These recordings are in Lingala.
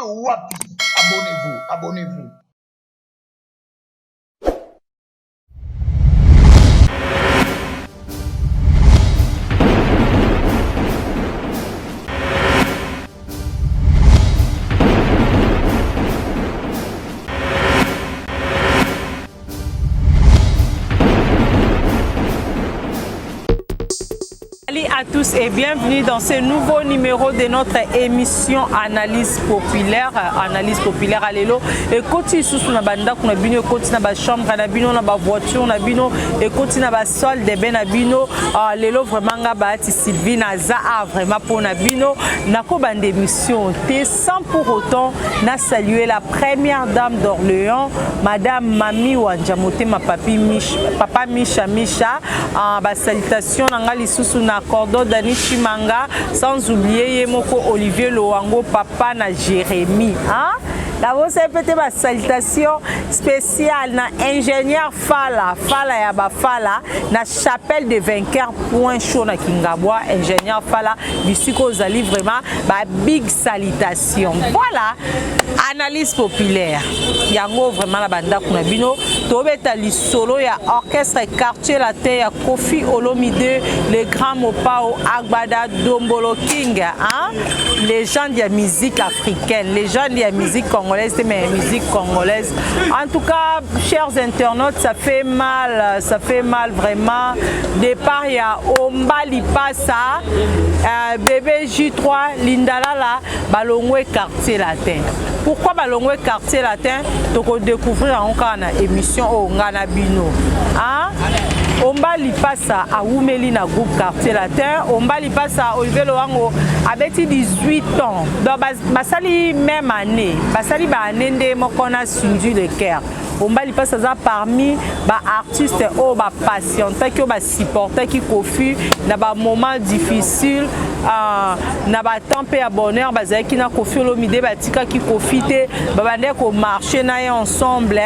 wapi. Abonnez-vous, abonnez-vous. Salut à tous et bienvenue dans ce nouveau numéro de notre émission Analyse populaire. Analyse populaire à l'élo. Et côté sous na banda kuna bino côté na ba chambre na bino na ba voiture na bino et côté na ba sol de ben na bino l'élo vraiment nga ba ti Sylvie na za vraiment pour na bino na ko bande émission té sans pour autant na saluer la première dame d'Orléans madame Mami Wanjamote ma papa Misha ba salutation na nga lisusu na Cordon Dani Chimanga, sans oublier Yemoko Olivier Loango, papa na Jérémy. Hein? La voix c'est peut-être ma salutation spéciale na ingénieur Fala ya ba Fala na chapelle de vainqueurs point chaud na Kingabwa ingénieur Fala bisiko zali vraiment ba big salutation. Voilà analyse populaire. Yango vraiment la banda kuna bino tobeta lisolo ya orchestre quartier latin ya Kofi Olomide le grand Mopao Agbada Dombolo King hein? Légende de la musique africaine, légende de la musique congolaise, mais musique congolaise. En tout cas, chers internautes, ça fait mal vraiment. Départ, il y a Omba Lipasa, bébé J3, Lindalala, Balongwe quartier latin. Pourquoi Balongwe quartier latin? Donc on découvrir encore une émission au Nganabino. Hein? Omba Lipasa a Oumeli na groupe quartier latin. Omba Lipasa Olivier Loango abeti 18 ans. Donc basali même année. Basali ba année nde mokona sundu le cœur. Omba Lipasa za parmi ba artistes o ba patiente qui ba supporter qui Kofi na ba moment difficile na ba temps à bonheur bazaki qui na Kofi Olomide batika qui profite ba bande ko marcher na ensemble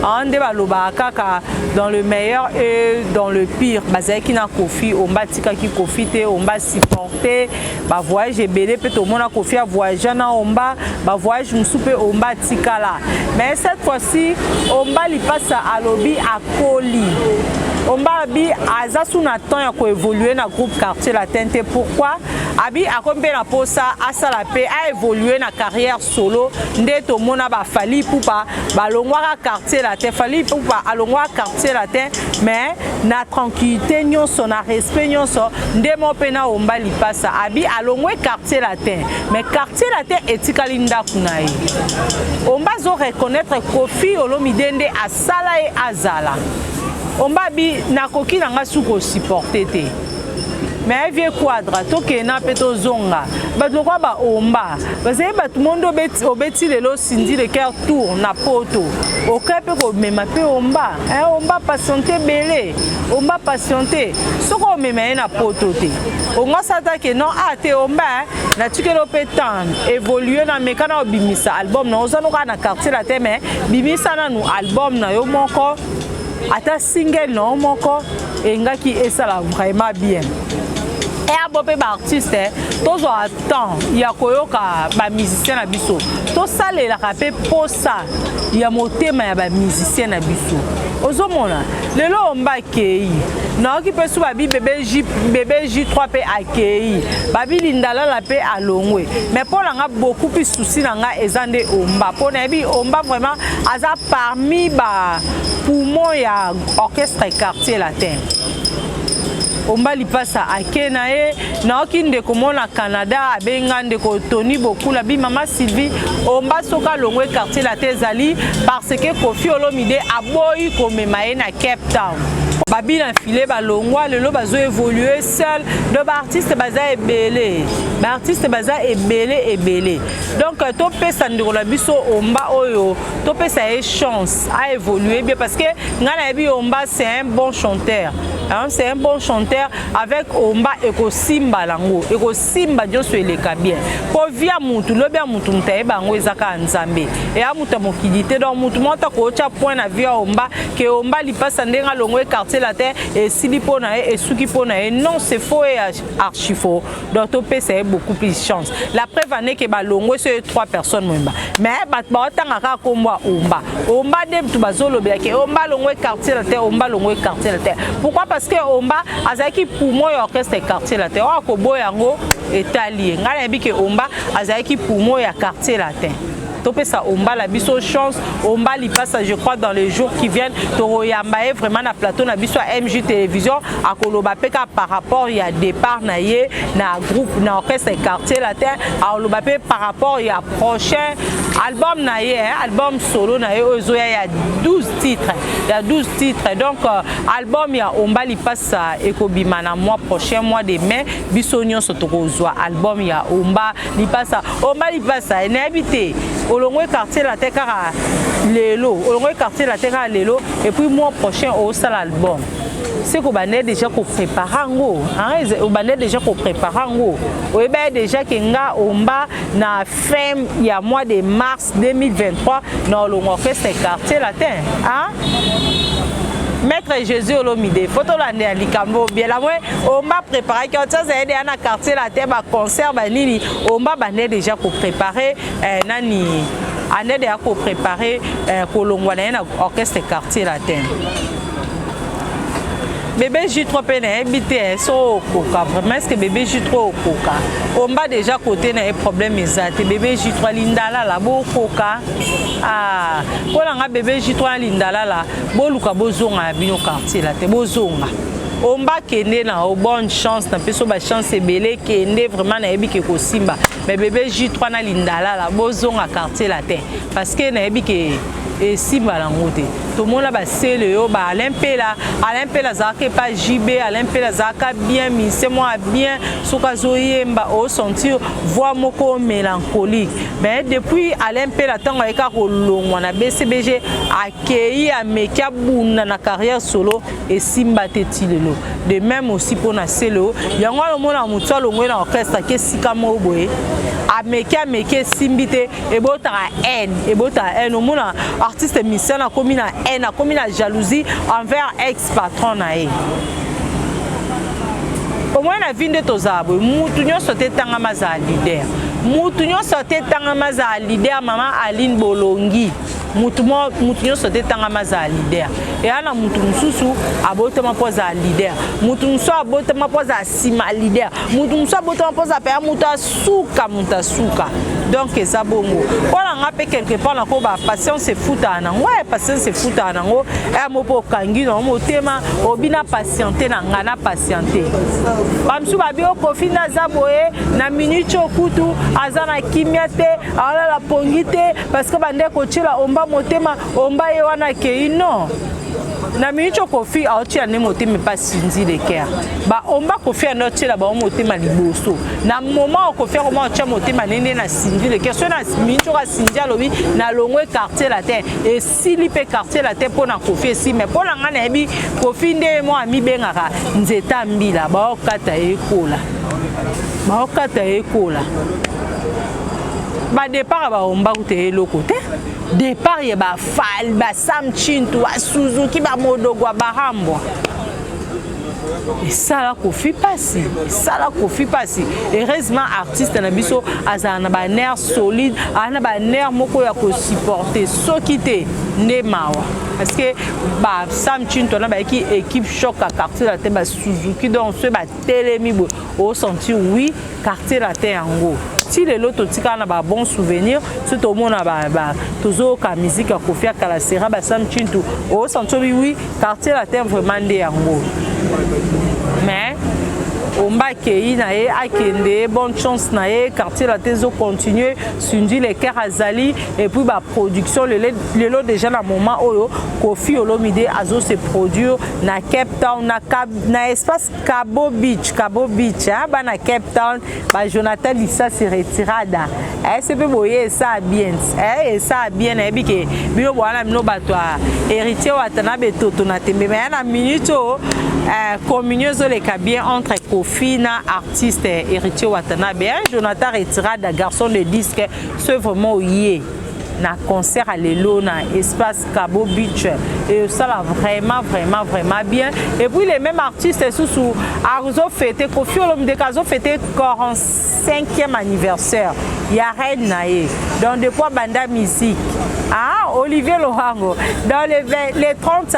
ande ba loba kaka dans le meilleur et dans le pire bazaki na Kofi omba tika qui profite omba supporter ba voyage belé peut au mona Kofi a voyager na omba ba voyage musupe omba tika là mais cette fois-ci Omba Lipasa alobi à Koli. Omba abi azasu na temps ya ko évoluer na groupe quartier latin. Pourquoi? Abi a combien la posa a salapé a évolué na carrière solo ndeto mona ba fali poupa balongwa quartier latin fali poupa alongwa quartier latin mais na tranquillité nyonso na respect nyonso ndemo pena Omba Lipasa abi alongwe quartier latin mais quartier latin etikali ndaku na ye. Omba zo reconnaître Kofi Olomide nde asala e azala. Omba bi nakoki nanga suko supporter te. Mais vieux quadra toke na peto zonga bato kwa ba omba bazé bato mondo obeti lelo sindi le cœur tour na poto okepe ko mema pe omba omba patienter belé omba patienter soko mema na poto te onga sata ke non te omba na tikelo pe temps évoluer na mekana obimisa album na ozano ka na quartier la te mais bimisa na nu album na yo moko ata single no moko engaki esala vraiment bien. Et à bopé ba artiste tous attend il y a koyoka ba musicien na biso to sale la rapé posa il y a motema ya ba musicien na biso ozomona lelo omba kei na ki pe su ba bi bébé J3 pe akei ba bi lindala la pe alongwe mais pour nga beaucoup plus souci na nga ezande omba pour na bi omba vraiment aza parmi ba poumon ya orchestre quartier latin. Omba Lipasa akena e na okinde komona Canada abenga ndeko Tony Bokula bi mama Sylvie omba soka longwe quartier la tezali parce que Kofi Olomide aboyi komema e na Cape Town. Babi na filé balongwa lelo bazo évoluer seul de artiste baza ebele ba artiste baza ebele donc to pesa ndeko la biso omba oyo to pesa e chance à évoluer bien parce que ngana bi omba c'est un bon chanteur. C'est un bon chanteur avec Omba eko simba lango eko simba joso eleka bien po via mutu lobia mutu mtaye bango ezaka nzambe et a mutu mokidité donc mutu mota ko cha point na via Omba que Omba Lipasa ndenga longo quartier la la terre et silipona et sukipona non c'est faux et archi faux. Donc topé c'est beaucoup plus de chance. La preuve année que balongo c'est 3 personnes mwemba. Mais ba tangaka komwa omba dem tu bazolo biake omba longwe quartier la terre omba longwe quartier la terre. Pourquoi? Parce que omba azaki poumon ya orchestre quartier la terre. O ko boyango etali. Ngala bi que omba azaki poumon ya quartier la terre. Topé ça omba la biso chance omba li passe je crois dans les jours qui viennent toroyambaye vraiment na plateau na biso MJ télévision à koloba peka par rapport il y a départ na ye na groupe na orchestre quartier la terre à koloba pe par rapport il y a prochain album na ye album solo na ye ozoya il y a 12 titres donc album il y a omba li passe ekobima na mois prochain mois de mai biso nyonso tokozwa album il y a omba li passe na habité olongwe quartier la terre kara lelo olongwe quartier la terre lelo et puis mois prochain au sal album c'est qu'on banait déjà qu'on prépare ngo on banait déjà qu'on prépare ngo ou ben déjà kenga omba na fin il y a mois de mars 2023 dans l'orchestre quartier la terre Maître Jésus Olomide, photo l'année à Likambo, bien la moins, on m'a préparé quand ça c'est un quartier la terre, ma concert, nini, on m'a déjà pour préparer, nani, année déjà pour préparer, pour l'ongwana orchestre quartier la terre. Bébé J3 n'a habité so coca vraiment est-ce que bébé J3 au coca on va déjà côté n'a problème exact bébé J3 lindala la bo coca pour la bébé J3 lindala la bo luka bozonga bino quartier la te bozonga on va kende na bonne chance na peso ba chance belé kende vraiment na ebike ko simba mais bébé J3 na lindala la bozonga quartier la te parce que na ebike et simba la ngote tout le monde là c'est le ba Alain Pela zaka pas JB Alain Pela zaka bien mis c'est moi bien soka zoyemba au sentir voix moko mélancolique mais depuis Alain Pela tango eka ko longwa na BCBG accueilli a mekia buna na carrière solo et simba tetilelo de même aussi pour na selo yango le mona mutwa longwe na orchestre ke sikamo boye a mekia simbite et bota haine au mona artiste mission na komina haine na komina jalousie envers ex-patron na ye au moins na vinde tozabo mutu nyonso te tanga maza leader mutu nyonso te tanga maza leader mama Aline Bolongi mutu nyonso te tanga maza leader et ana mutu mususu abotama poza leader mutu mususu abotama poza sima leader mutu mususu abotama poza pa mutu asuka donc ça bongo voilà on a pe quelque part na ko ba patience se futa na ouais patience se futa na ngo e mo po kangi no motema obina patienter na ngana patienter bamsu babi o kofina zaboye na minute okutu azana kimiate ala la pongite parce que bande ko tshila omba motema omba ye wana ke non na minute kofi a tshila ne motema pas sinzi de cœur ba omba kofi a tshila ba motema liboso na moment kofi ko mo tshia motema nene na sinzi de cœur so na minute ka sinzi alobi na longwe quartier la terre et silipe quartier la terre pona kofi si mais pona ngana ebi kofi nde mo ami bengaka nzeta mbila ba okata ekola ba départ ba omba kute loko te départ ye ba fal ba Sam Chintu ba Suzuki ba Modogo ba Hambo et ça là kofi passi heureusement artiste na biso azana ba nerf solide ana ba nerf moko ya ko supporter sokite ne mawa parce que ba Sam Chintu na ba équipe choc à quartier la terre ba Suzuki donc ce ba telemi bo au sentir oui quartier la terre en gros si les lots tika na ba bon souvenir tout au monde ba tozo ka musique a Kofi Kalasera ba Sam Chintu au sentir oui quartier la terre vraiment de en gros mais on va akende bonne chance na ye quartier la tezo continuer sundi les cœurs azali et puis ba production le lot déjà na moment oyo Kofi Olomide azo se produire na Cape Town na espace Cabo Beach ba na Cape Town ba Jonathan Lissa se retirada c'est peu boye ça bien et bi ke bino bwana mino bato héritier watana betoto na tembe mais na minute communion les bien entre Kofi na artiste héritier Watanabe Jonathan retirada garçon de disque c'est vraiment yé na concert à l'élo na espace Cabo Beach et ça là vraiment bien. Et puis les mêmes artistes sous Arzo fêté Koffi Olomide Kazo fêté 45e anniversaire. Il y a Reine Naé dans des poids banda musique. Ah, Olivier Lohango dans les 30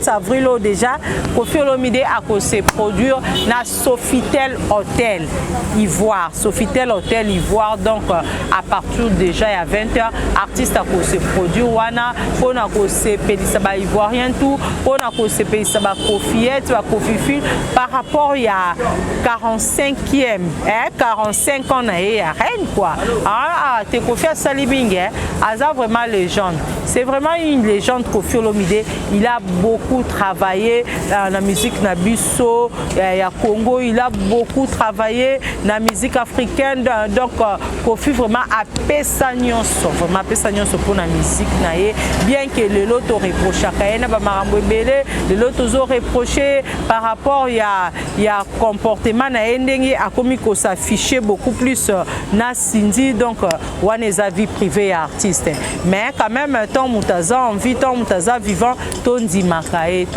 avril déjà Koffi Olomide a se produire na Sofitel Hotel Ivoire. Sofitel Hotel Ivoire, donc à partir déjà à 20h, artiste a se produire wana on a se pédissa ba ivoirien tout, on a se pédissa ba Kofiette, ba Kofifil par rapport il y a 45e 45 ans na reine quoi. Ah, te Koffi Salibing aza vraiment légende. C'est vraiment une légende Koffi Olomide. Il a beaucoup travaillé dans la musique nabiso, il y a Congo, il a beaucoup travaillé dans la musique africaine. Donc Koffi vraiment a pesanyonso, vraiment pesanyonso pour la musique naé. Bien que le lot reproché à ba marambo belé, le lot reproché par rapport il y a comportement na endenge a commis qu'on s'affichait beaucoup plus na Cindy, donc one is a vie privée artiste. Mais quand même tant mutaza en vie, tant mutaza vivant, tondi makae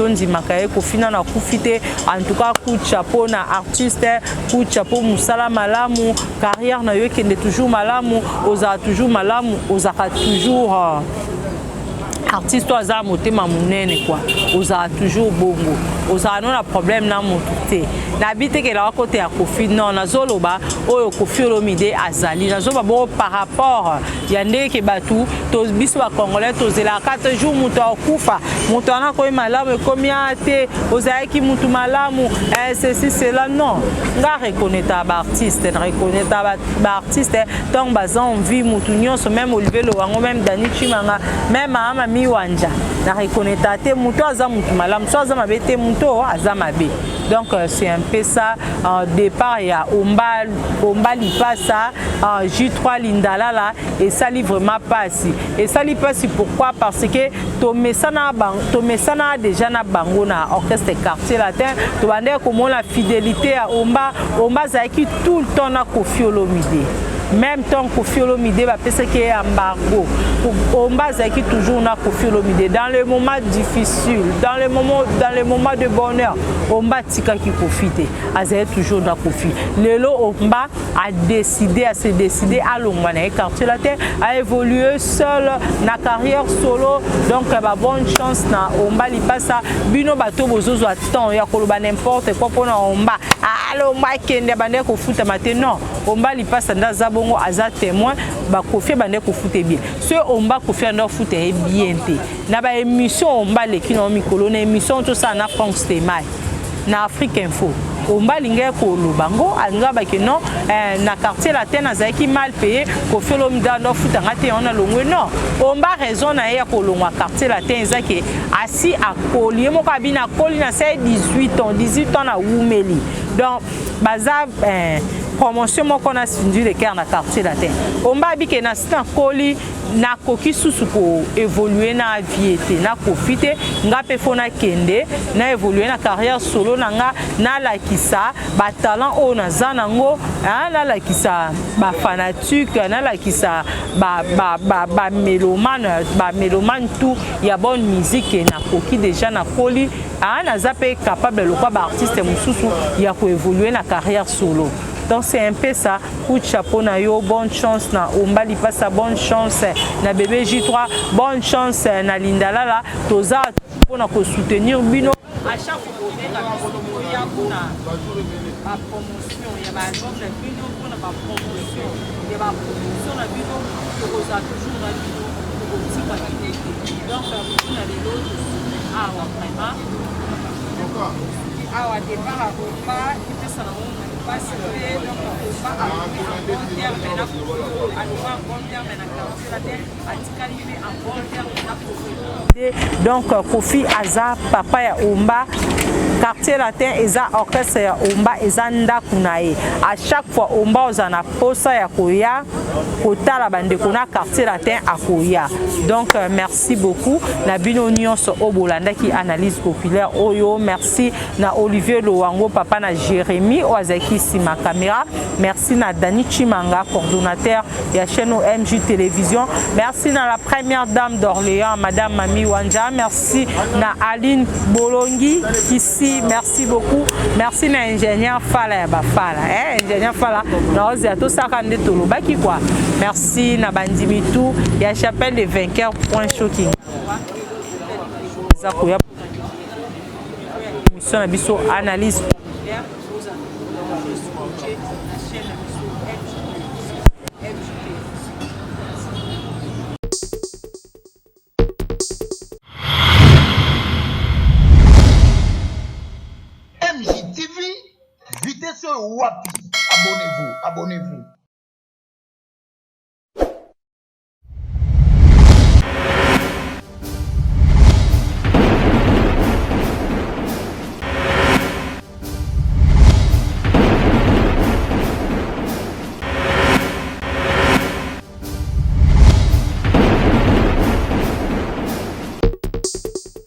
Koffi na kufite en tout cas coup de chapeau na artiste, coup de chapeau musala malamu, carrière na yo kende toujours malamu, oza toujours malamu, oza toujours artiste oza motema munene quoi, oza toujours bongo, oza non a problème na motuté na bité que la côté à Koffi non na zoloba oyo Koffi Olomide azali na zoba bon par rapport yande ke batu to biso ba congolais to zela 4 jours muto akufa muto ana ko malamu combien te oza ki mutu malamu ceci cela non nga reconnaître ba artiste tant bazan vie mutu nyonso même Olivier Lohango même Dani Chimanga même Ama Miwanja na reconnaître te mutu aza mutu malamu so aza mabete mutu aza mabe. Donc c'est un peu ça. Départ il y a Omba Lipasa, J3 Lindalala et ça livre vraiment pas si. Et ça livre pas si pourquoi? Parce que Tomesana déjà na bango na orchestre quartier latin. Tu vas dire comment la fidélité à Omba Zaki tout le temps na Koffi Olomide. Même temps Koffi Olomide va penser qu'il y a embargo. Omba Zaki toujours na Koffi Olomide. Dans les moments difficiles, dans les moments de bonheur, Omba tika qui profite. Azay toujours na Koffi. Lelo Omba a décidé à l'Ongwana quartier latin à évoluer seul na carrière solo. Donc ba bonne chance na Omba Lipasa. Bino bato bozozo attend ya koloba n'importe quoi pour na Omba. Alors Omba kende bande ko futa matin non. Omba Lipasa ndaza bongo aza témoin ba Koffi bande ko fute bien. Ce Omba Koffi ando fute bien té. Na ba émission Omba le kino mikolo na émission tout ça na France Témai. Na Afrique Info. Omba lingé ko lubango anga ba que non na quartier latin azaki mal payé Koffi Olomide ando fute ngate on a longwe non. Omba raison na ya ko longwa quartier latin ezaki assis à Koli mo kabina Koli na 18 ans na Wumeli. Donc baza promotion mon qu'on a suivi le cœur na quartier latin. Omba bi ke na stan Koli na koki susu ko évoluer na vie été na profiter nga pe fona kende na évoluer na carrière solo na nga na la kisa ba talent o na zanango na la kisa ba fanatique na la kisa ba mélomane tout ya bonne musique na koki déjà na Koli na zape capable le quoi ba artiste mususu ya ko évoluer na carrière solo. Donc c'est un peu ça. Coup de chapeau na yo, bonne chance na Omba Lipasa, bonne chance na bébé J3, bonne chance na Lindalala. Toza pour na soutenir bino. À chaque fois il y a la promotion, il y a album na bino pour na promotion, il y a promotion na bino, toza toujours na bino pour petit quantité. Donc on a les autres vraiment. Ah, au départ à Omba, il fait ça parce que donc on va avoir un bon terme maintenant à bon terme maintenant donc Koffi aza papa ya Omba quartier latin eza orchestre ya Omba eza ndaku na ye à chaque fois Omba ozana posa ya koya kotala bandeko na quartier latin akoya. Donc merci beaucoup na bino nyonso obolanda ki analyse populaire oyo. Merci na Olivier Lowango papa na Jérémy Oazaki sima caméra. Merci na Dani Chimanga coordonnateur ya chaîne MJ Télévision. Merci na la première dame d'Orléans madame Mami Wanja. Merci na Aline Bolongi ici. Merci beaucoup. Merci na ingénieur Fala ya Bafala. Ingénieur Fala na oziato sakande tolo baki quoi. Merci na bandimitu ya chapelle des vainqueurs point shocking. Zakoya mission na biso analyse MJTV, vitesse wapi. Abonnez-vous, abonnez-vous.